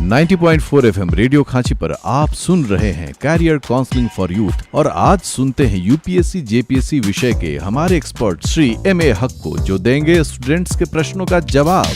90.4 FM radio खांची पर आप सुन रहे हैं कैरियर काउंसलिंग फॉर यूथ और आज सुनते हैं यूपीएससी जेपीएससी विषय के हमारे एक्सपर्ट श्री एम.ए. हक को, जो देंगे स्टूडेंट्स के प्रश्नों का जवाब।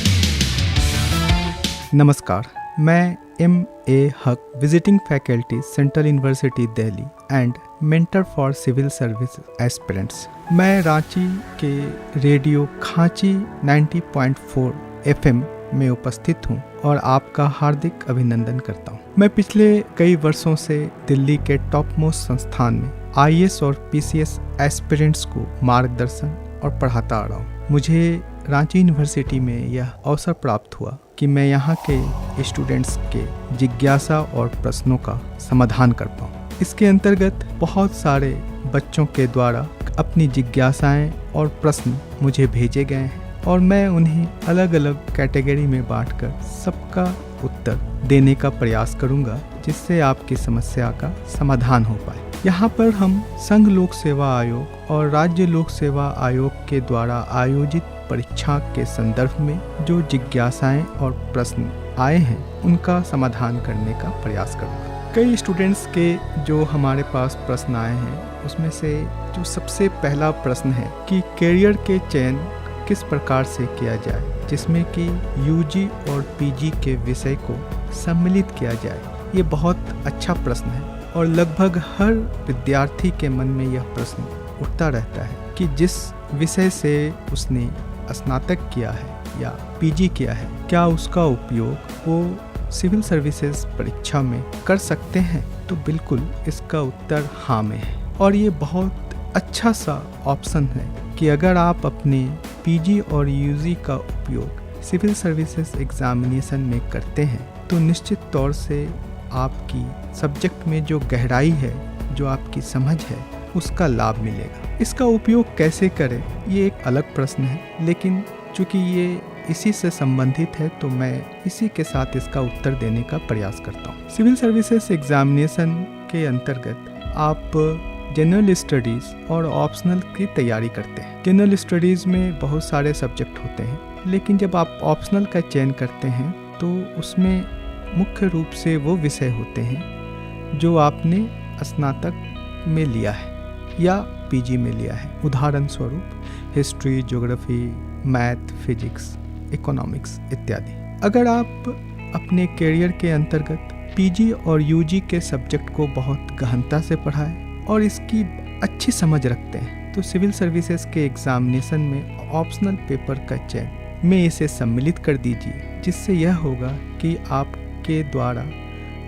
नमस्कार, मैं M A. Haq, visiting faculty central university Delhi and mentor for civil service aspirants. मैं रांची के रेडियो खांची 90.4 एफएम में उपस्थित हूं और आपका हार्दिक अभिनंदन करता हूं। मैं पिछले कई वर्षों से दिल्ली के टॉप मोस्ट संस्थान में आईएएस और पीसीएस एस्पिरेंट्स को मार्गदर्शन और पढ़ाता आ रहा हूं। मुझे रांची यूनिवर्सिटी में यह अवसर प्राप्त हुआ कि मैं यहाँ के स्टूडेंट्स के जिज्ञासा और प्रश्नों का समाधान कर पाऊँ। इसके अंतर्गत बहुत सारे बच्चों के द्वारा अपनी जिज्ञासाएं और प्रश्न मुझे भेजे गए हैं और मैं उन्हें अलग अलग कैटेगरी में बांटकर सबका उत्तर देने का प्रयास करूंगा, जिससे आपकी समस्या का समाधान हो पाए। यहाँ पर हम संघ लोक सेवा आयोग और राज्य लोक सेवा आयोग के द्वारा आयोजित परीक्षा के संदर्भ में जो जिज्ञासाएं और प्रश्न आए हैं उनका समाधान करने का प्रयास करूंगा। कई स्टूडेंट्स के जो हमारे पास प्रश्न आए हैं उसमें से जो सबसे पहला प्रश्न है कि करियर के चयन किस प्रकार से किया जाए, जिसमें कि यूजी और पीजी के विषय को सम्मिलित किया जाए। ये बहुत अच्छा प्रश्न है और लगभग हर विद्यार्थी के मन में यह प्रश्न उठता रहता है कि जिस विषय से उसने स्नातक किया है या पीजी किया है, क्या उसका उपयोग वो सिविल सर्विसेज परीक्षा में कर सकते हैं। तो बिल्कुल इसका उत्तर हाँ में है और ये बहुत अच्छा सा ऑप्शन है कि अगर आप अपने पीजी और यूजी का उपयोग सिविल सर्विसेज एग्जामिनेशन में करते हैं तो निश्चित तौर से आपकी सब्जेक्ट में जो गहराई है, जो आपकी समझ है, उसका लाभ मिलेगा। इसका उपयोग कैसे करें ये एक अलग प्रश्न है, लेकिन चूंकि ये इसी से संबंधित है तो मैं इसी के साथ इसका उत्तर देने का प्रयास करता हूँ। सिविल सर्विसेज एग्जामिनेशन के अंतर्गत आप जनरल स्टडीज़ और ऑप्शनल की तैयारी करते हैं। जनरल स्टडीज़ में बहुत सारे सब्जेक्ट होते हैं, लेकिन जब आप ऑप्शनल का चयन करते हैं तो उसमें मुख्य रूप से वो विषय होते हैं जो आपने स्नातक में लिया है या पीजी में लिया है। उदाहरण स्वरूप history, geography, math, physics, economics इत्यादि। अगर आप अपने करियर के अंतर्गत पीजी और यूजी के सब्जेक्ट को बहुत गहनता से पढ़ाएं और इसकी अच्छी समझ रखते हैं तो सिविल सर्विसेज के एग्जामिनेशन में ऑप्शनल पेपर का चयन में इसे सम्मिलित कर दीजिए, जिससे यह होगा कि आपके द्वारा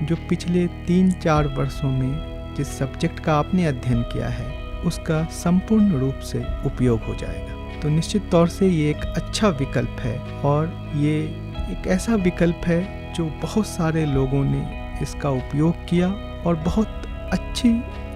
जो पिछले 3-4 वर्षों में जिस सब्जेक्ट का आपने अध्ययन किया है उसका संपूर्ण रूप से उपयोग हो जाएगा। तो निश्चित तौर से ये एक अच्छा विकल्प है और ये एक ऐसा विकल्प है जो बहुत सारे लोगों ने इसका उपयोग किया और बहुत अच्छी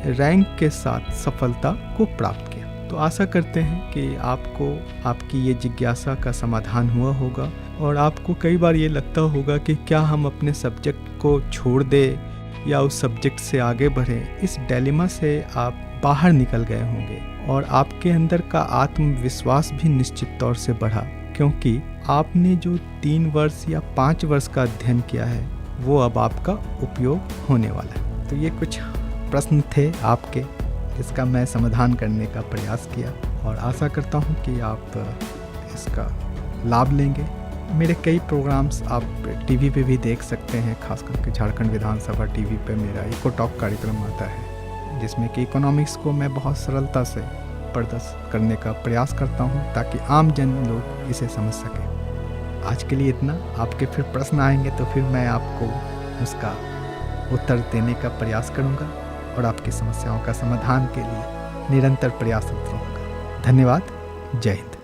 रैंक के साथ सफलता को प्राप्त किया। तो आशा करते हैं कि आपको आपकी ये जिज्ञासा का समाधान हुआ होगा और आपको कई बार ये लगता होगा कि क्या हम अपने सब्जेक्ट को छोड़ दें या उस सब्जेक्ट से आगे बढ़ें। इस डिलेमा से आप बाहर निकल गए होंगे और आपके अंदर का आत्मविश्वास भी निश्चित तौर से बढ़ा, क्योंकि आपने जो 3 वर्ष या 5 वर्ष का अध्ययन किया है वो अब आपका उपयोग होने वाला है। तो ये कुछ प्रश्न थे आपके, जिसका मैं समाधान करने का प्रयास किया और आशा करता हूँ कि आप इसका लाभ लेंगे। मेरे कई प्रोग्राम्स आप टीवी पे भी देख सकते हैं, खास करके झारखंड विधानसभा टीवी पे मेरा इको टॉक कार्यक्रम आता है, जिसमें कि इकोनॉमिक्स को मैं बहुत सरलता से प्रदर्शित करने का प्रयास करता हूँ ताकि आम जन लोग इसे समझ सकें। आज के लिए इतना। आपके फिर प्रश्न आएंगे तो फिर मैं आपको उसका उत्तर देने का प्रयास करूँगा और आपकी समस्याओं का समाधान के लिए निरंतर प्रयासरत रहूँगा। धन्यवाद। जय हिंद।